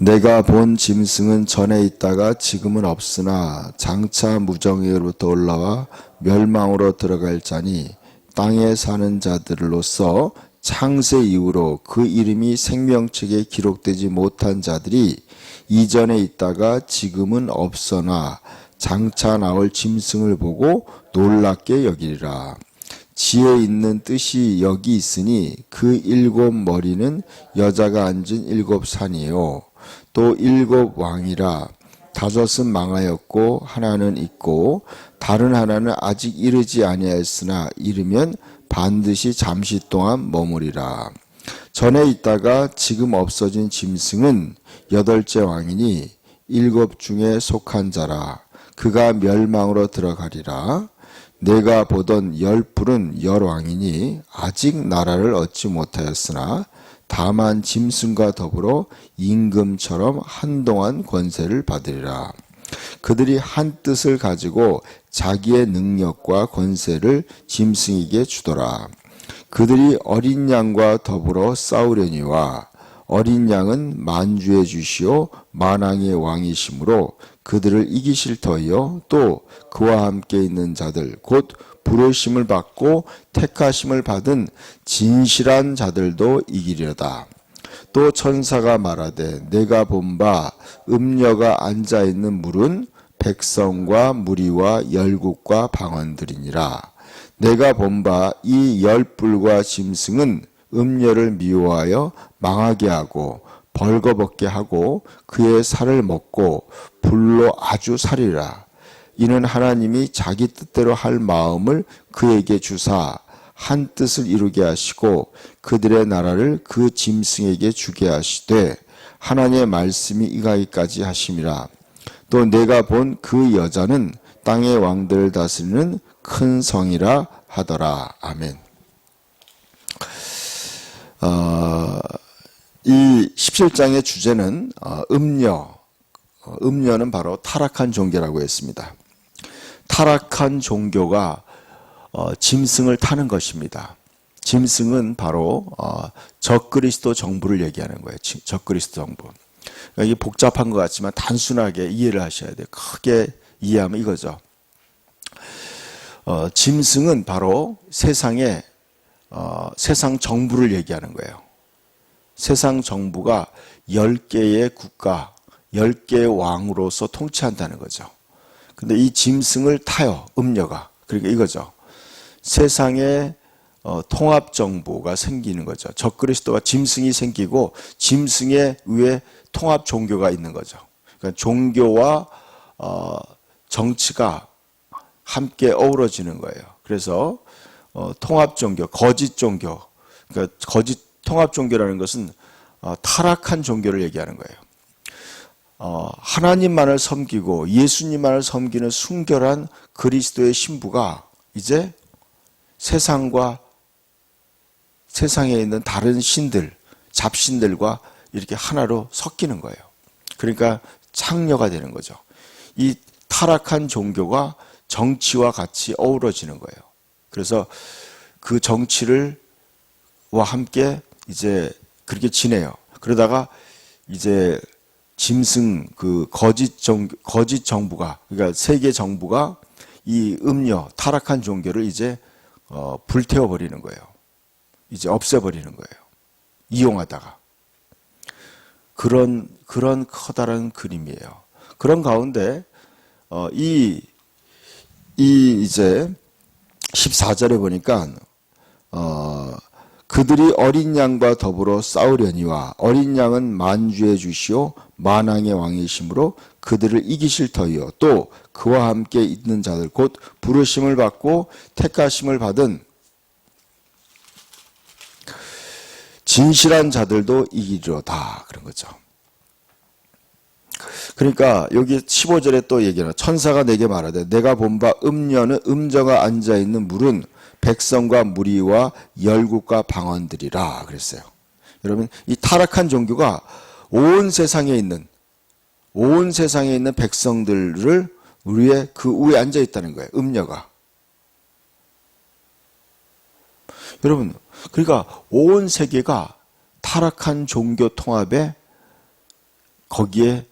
내가 본 짐승은 전에 있다가 지금은 없으나 장차 무정에로부터 올라와 멸망으로 들어갈 자니 땅에 사는 자들로서 창세 이후로 그 이름이 생명책에 기록되지 못한 자들이 이전에 있다가 지금은 없으나 장차 나올 짐승을 보고 놀랍게 여기리라. 지혜 있는 뜻이 여기 있으니 그 일곱 머리는 여자가 앉은 일곱 산이요 또 일곱 왕이라. 다섯은 망하였고 하나는 있고 다른 하나는 아직 이르지 아니하였으나 이르면 반드시 잠시 동안 머무리라. 전에 있다가 지금 없어진 짐승은 여덟째 왕이니 일곱 중에 속한 자라. 그가 멸망으로 들어가리라. 내가 보던 열 뿔은 열 왕이니 아직 나라를 얻지 못하였으나 다만 짐승과 더불어 임금처럼 한동안 권세를 받으리라. 그들이 한 뜻을 가지고 자기의 능력과 권세를 짐승에게 주더라. 그들이 어린 양과 더불어 싸우려니와 어린 양은 만주의 주시오 만왕의 왕이시므로 그들을 이기실 터이요 또 그와 함께 있는 자들 곧 부르심을 받고 택하심을 받은 진실한 자들도 이기려다. 또 천사가 말하되 내가 본 바 음녀가 앉아있는 물은 백성과 무리와 열국과 방언들이니라. 내가 본 바 이 열뿔과 짐승은 음녀를 미워하여 망하게 하고 벌거벗게 하고 그의 살을 먹고 불로 아주 살이라. 이는 하나님이 자기 뜻대로 할 마음을 그에게 주사 한 뜻을 이루게 하시고 그들의 나라를 그 짐승에게 주게 하시되 하나님의 말씀이 이가기까지 하심이라. 또 내가 본 그 여자는 땅의 왕들을 다스리는 큰 성이라 하더라. 아멘. 이 17장의 주제는 음녀. 음녀는 바로 타락한 종교라고 했습니다. 타락한 종교가 짐승을 타는 것입니다. 짐승은 바로 적그리스도 정부를 얘기하는 거예요. 적그리스도 정부. 이게 복잡한 것 같지만 단순하게 이해를 하셔야 돼요. 크게 이해하면 이거죠. 짐승은 바로 세상 정부를 얘기하는 거예요. 세상 정부가 10개의 국가, 10개의 왕으로서 통치한다는 거죠. 근데 이 짐승을 타요, 음녀가. 그러니까 이거죠. 세상에 통합정부가 생기는 거죠. 적그리스도가 짐승이 생기고 짐승의 위에 통합 종교가 있는 거죠. 그러니까 종교와 정치가 함께 어우러지는 거예요. 그래서 통합 종교, 거짓 종교, 그러니까 거짓 통합 종교라는 것은 타락한 종교를 얘기하는 거예요. 하나님만을 섬기고 예수님만을 섬기는 순결한 그리스도의 신부가 이제 세상에 있는 다른 신들, 잡신들과 이렇게 하나로 섞이는 거예요. 그러니까 창녀가 되는 거죠. 이 타락한 종교가 정치와 같이 어우러지는 거예요. 그래서 그 정치와 함께 이제 그렇게 지내요. 그러다가 이제 짐승 거짓 정부가 그러니까 세계 정부가 이 음녀 타락한 종교를 이제 불태워 버리는 거예요. 이제 없애버리는 거예요. 이용하다가 그런 커다란 그림이에요. 그런 가운데 이제 14절에 보니까 그들이 어린 양과 더불어 싸우려니와 어린 양은 만주의 주시오 만왕의 왕이시므로 그들을 이기실 터이요 또 그와 함께 있는 자들 곧 부르심을 받고 택하심을 받은 진실한 자들도 이기리로다 그런 거죠. 그러니까 여기 15절에 또 얘기하는 천사가 내게 말하되 내가 본 바 음녀는 음저가 앉아있는 물은 백성과 무리와 열국과 방언들이라 그랬어요. 여러분 이 타락한 종교가 온 세상에 있는 백성들을 그 위에 앉아 있다는 거예요. 음녀가. 여러분 그러니까 온 세계가 타락한 종교 통합의 거기에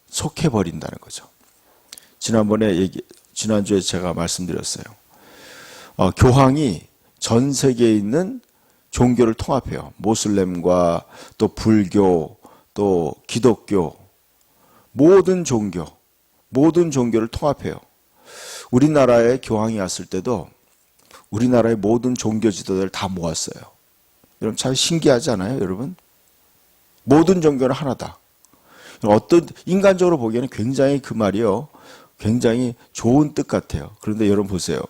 속해버린다는 거죠. 지난주에 제가 말씀드렸어요. 교황이 전 세계에 있는 종교를 통합해요. 모슬렘과 또 불교, 또 기독교, 모든 종교를 통합해요. 우리나라에 교황이 왔을 때도 우리나라의 모든 종교 지도자를 다 모았어요. 여러분 참 신기하지 않아요, 여러분? 모든 종교는 하나다. 어떤 인간적으로 보기에는 굉장히 그 말이요, 굉장히 좋은 뜻 같아요. 그런데 여러분 보세요.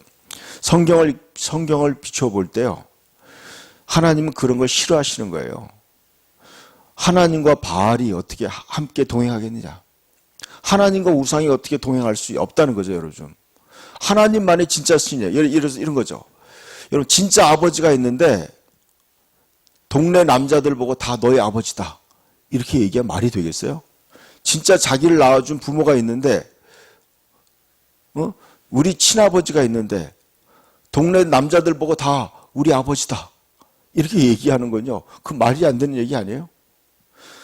성경을 비춰볼 때요, 하나님은 그런 걸 싫어하시는 거예요. 하나님과 바알이 어떻게 함께 동행하겠느냐? 하나님과 우상이 어떻게 동행할 수 없다는 거죠, 여러분. 하나님만이 진짜 신이에요. 이런 거죠. 여러분, 진짜 아버지가 있는데 동네 남자들 보고 다 너의 아버지다, 이렇게 얘기하면 말이 되겠어요? 진짜 자기를 낳아준 부모가 있는데, 우리 친아버지가 있는데 동네 남자들 보고 다 우리 아버지다, 이렇게 얘기하는 건요, 그 말이 안 되는 얘기 아니에요?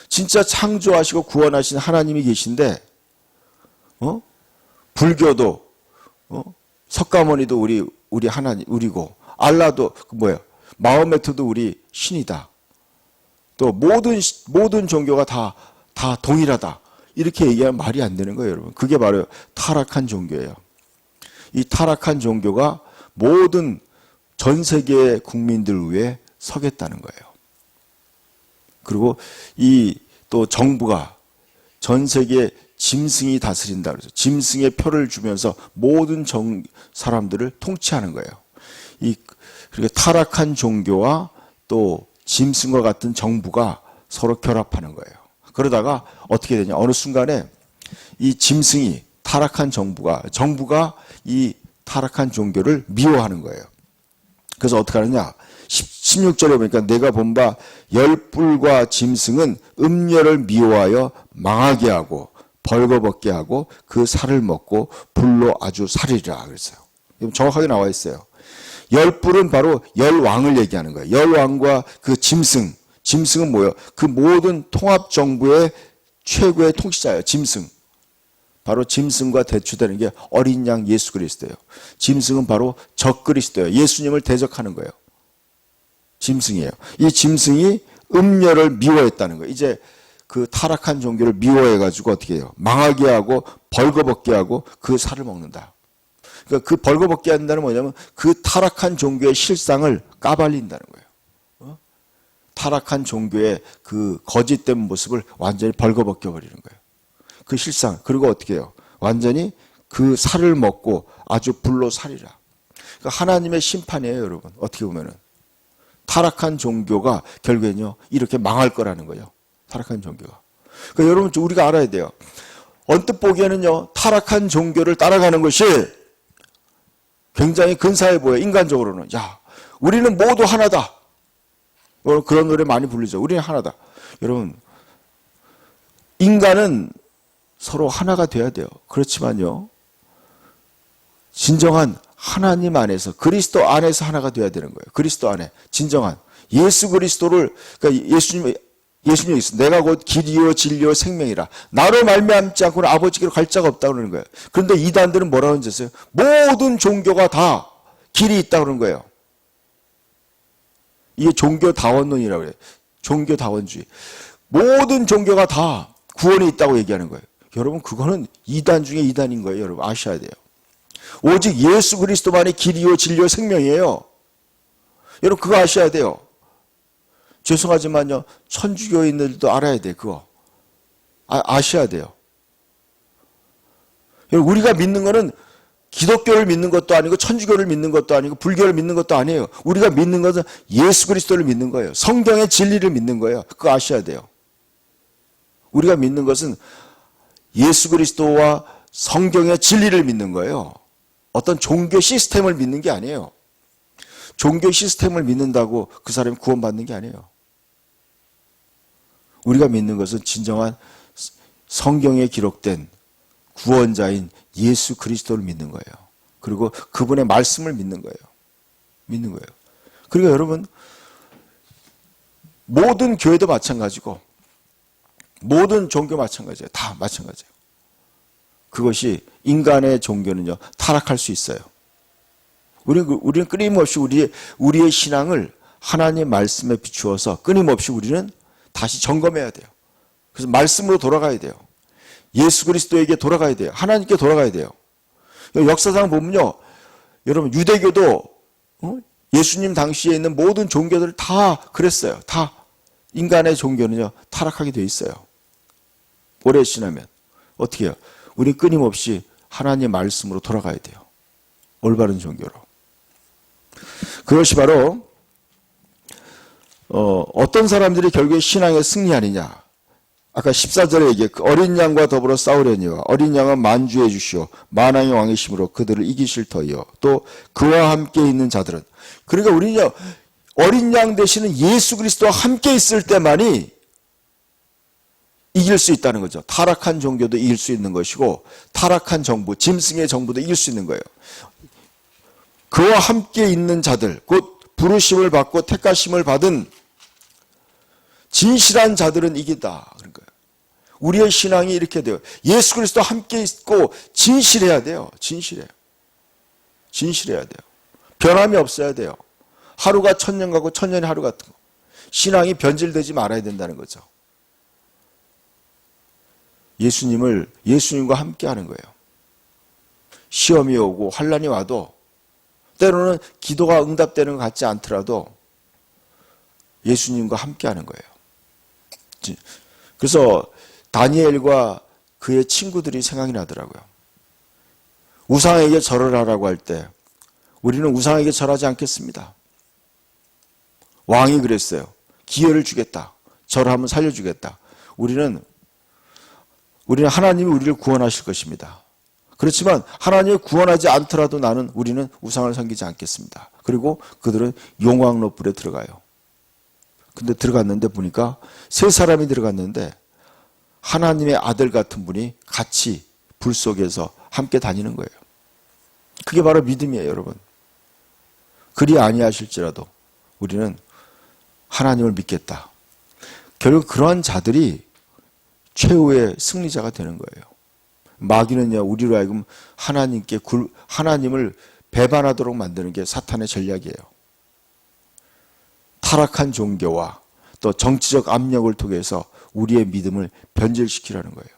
진짜 창조하시고 구원하신 하나님이 계신데, 불교도, 석가모니도 우리 하나님, 우리고, 알라도, 마호메트도 우리 신이다. 또 모든 종교가 다 동일하다, 이렇게 얘기하면 말이 안 되는 거예요, 여러분. 그게 바로 타락한 종교예요. 이 타락한 종교가 모든 전 세계의 국민들 위해 서겠다는 거예요. 그리고 또 정부가 전 세계 짐승이 다스린다 그래서 짐승의 표를 주면서 모든 사람들을 통치하는 거예요. 그리고 타락한 종교와 또 짐승과 같은 정부가 서로 결합하는 거예요. 그러다가 어떻게 되냐? 어느 순간에 이 짐승이, 타락한 정부가 이 타락한 종교를 미워하는 거예요. 그래서 어떻게 하느냐? 16절에 보니까 내가 본 바 열불과 짐승은 음녀를 미워하여 망하게 하고 벌거벗게 하고 그 살을 먹고 불로 아주 살이라 그랬어요. 정확하게 나와 있어요. 열불은 바로 열왕을 얘기하는 거예요. 열왕과 그 짐승은 뭐예요? 그 모든 통합정부의 최고의 통치자예요. 짐승. 바로 짐승과 대추되는 게 어린 양 예수 그리스도예요. 짐승은 바로 적그리스도예요. 예수님을 대적하는 거예요. 짐승이에요. 이 짐승이 음녀를 미워했다는 거예요. 이제 그 타락한 종교를 미워해가지고 어떻게 해요? 망하게 하고 벌거벗게 하고 그 살을 먹는다. 그러니까 그 벌거벗게 한다는 뭐냐면 그 타락한 종교의 실상을 까발린다는 거예요. 타락한 종교의 그 거짓된 모습을 완전히 벌거벗겨 버리는 거예요. 그 실상. 그리고 어떻게 해요? 완전히 그 살을 먹고 아주 불로 살이라. 그러니까 하나님의 심판이에요, 여러분. 어떻게 보면은. 타락한 종교가 결국엔요, 이렇게 망할 거라는 거예요. 타락한 종교가. 그러니까 여러분, 우리가 알아야 돼요. 언뜻 보기에는요, 타락한 종교를 따라가는 것이 굉장히 근사해 보여요. 인간적으로는. 야, 우리는 모두 하나다. 그런 노래 많이 부르죠. 우리는 하나다. 여러분, 인간은 서로 하나가 돼야 돼요. 그렇지만요, 진정한 하나님 안에서, 그리스도 안에서 하나가 돼야 되는 거예요. 그리스도 안에 진정한 예수 그리스도를, 그러니까 예수님이 있어. 내가 곧 길이요 진리요 생명이라. 나로 말미암지 않고는 아버지께로 갈 자가 없다고 그러는 거예요. 그런데 이단들은 뭐라고 하는지 아세요? 모든 종교가 다 길이 있다고 그러는 거예요. 이게 종교다원론이라고 그래요. 종교다원주의. 모든 종교가 다 구원이 있다고 얘기하는 거예요. 여러분, 그거는 이단 중에 이단인 거예요. 여러분 아셔야 돼요. 오직 예수 그리스도만이 길이요 진리요 생명이에요. 여러분 그거 아셔야 돼요. 죄송하지만요, 천주교인들도 알아야 돼. 그거 아셔야 돼요. 여러분, 우리가 믿는 거는 기독교를 믿는 것도 아니고 천주교를 믿는 것도 아니고 불교를 믿는 것도 아니에요. 우리가 믿는 것은 예수 그리스도를 믿는 거예요. 성경의 진리를 믿는 거예요. 그거 아셔야 돼요. 우리가 믿는 것은 예수 그리스도와 성경의 진리를 믿는 거예요. 어떤 종교 시스템을 믿는 게 아니에요. 종교 시스템을 믿는다고 그 사람이 구원받는 게 아니에요. 우리가 믿는 것은 진정한 성경에 기록된 구원자인 예수 그리스도를 믿는 거예요. 그리고 그분의 말씀을 믿는 거예요. 믿는 거예요. 그리고 여러분, 모든 교회도 마찬가지고 모든 종교 마찬가지예요. 다 마찬가지예요. 그것이 인간의 종교는요, 타락할 수 있어요. 우리는 끊임없이 우리의 신앙을 하나님 말씀에 비추어서 끊임없이 우리는 다시 점검해야 돼요. 그래서 말씀으로 돌아가야 돼요. 예수 그리스도에게 돌아가야 돼요. 하나님께 돌아가야 돼요. 역사상 보면요, 여러분 유대교도 예수님 당시에 있는 모든 종교들 다 그랬어요. 다 인간의 종교는요, 타락하게 돼 있어요. 오래 지나면 어떻게 해요? 우리 끊임없이 하나님의 말씀으로 돌아가야 돼요. 올바른 종교로. 그것이 바로 어떤 사람들이 결국에 신앙에 승리하느냐. 아까 14절에 얘기해 어린 양과 더불어 싸우려니와 어린 양은 만주해 주시오 만왕의 왕이심으로 그들을 이기실 터이요 또 그와 함께 있는 자들은. 그러니까 우리는요, 어린 양 되시는 예수 그리스도와 함께 있을 때만이 이길 수 있다는 거죠. 타락한 종교도 이길 수 있는 것이고 타락한 정부, 짐승의 정부도 이길 수 있는 거예요. 그와 함께 있는 자들, 곧 부르심을 받고 택하심을 받은 진실한 자들은 이긴다. 그런 거예요. 우리의 신앙이 이렇게 돼요. 예수 그리스도와 함께 있고 진실해야 돼요. 진실해야 돼요. 변함이 없어야 돼요. 하루가 천년 가고 천년이 하루 같은 거. 신앙이 변질되지 말아야 된다는 거죠. 예수님과 함께 하는 거예요. 시험이 오고 환난이 와도 때로는 기도가 응답되는 것 같지 않더라도 예수님과 함께 하는 거예요. 그래서 다니엘과 그의 친구들이 생각이 나더라고요. 우상에게 절을 하라고 할 때 우리는 우상에게 절하지 않겠습니다. 왕이 그랬어요. 기회를 주겠다. 절하면 살려주겠다. 우리는 하나님이 우리를 구원하실 것입니다. 그렇지만 하나님이 구원하지 않더라도 우리는 우상을 섬기지 않겠습니다. 그리고 그들은 용왕로불에 들어가요. 근데 들어갔는데 보니까 세 사람이 들어갔는데 하나님의 아들 같은 분이 같이 불 속에서 함께 다니는 거예요. 그게 바로 믿음이에요, 여러분. 그리 아니하실지라도 우리는 하나님을 믿겠다. 결국 그러한 자들이 최후의 승리자가 되는 거예요. 마귀는요, 우리로 하여금 하나님을 배반하도록 만드는 게 사탄의 전략이에요. 타락한 종교와 또 정치적 압력을 통해서 우리의 믿음을 변질시키라는 거예요.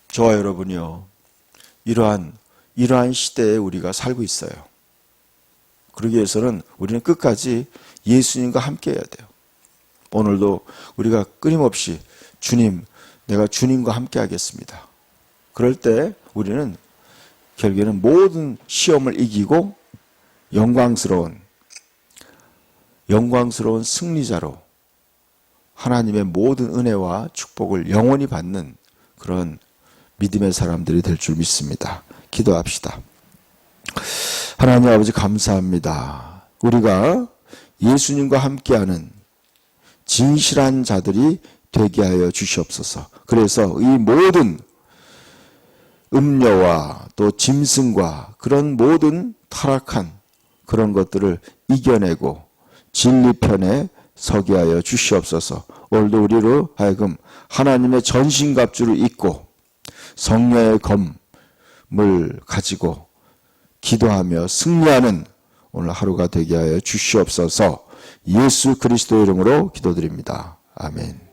저와 여러분이요, 이러한 시대에 우리가 살고 있어요. 그러기 위해서는 우리는 끝까지 예수님과 함께 해야 돼요. 오늘도 우리가 끊임없이 주님, 내가 주님과 함께 하겠습니다. 그럴 때 우리는 결국에는 모든 시험을 이기고 영광스러운 승리자로 하나님의 모든 은혜와 축복을 영원히 받는 그런 믿음의 사람들이 될 줄 믿습니다. 기도합시다. 하나님 아버지 감사합니다. 우리가 예수님과 함께하는 진실한 자들이 되게 하여 주시옵소서. 그래서 이 모든 음료와 또 짐승과 그런 모든 타락한 그런 것들을 이겨내고 진리편에 서게 하여 주시옵소서. 오늘도 우리로 하여금 하나님의 전신갑주를 입고 성령의 검을 가지고 기도하며 승리하는 오늘 하루가 되게 하여 주시옵소서. 예수 그리스도 이름으로 기도드립니다. 아멘.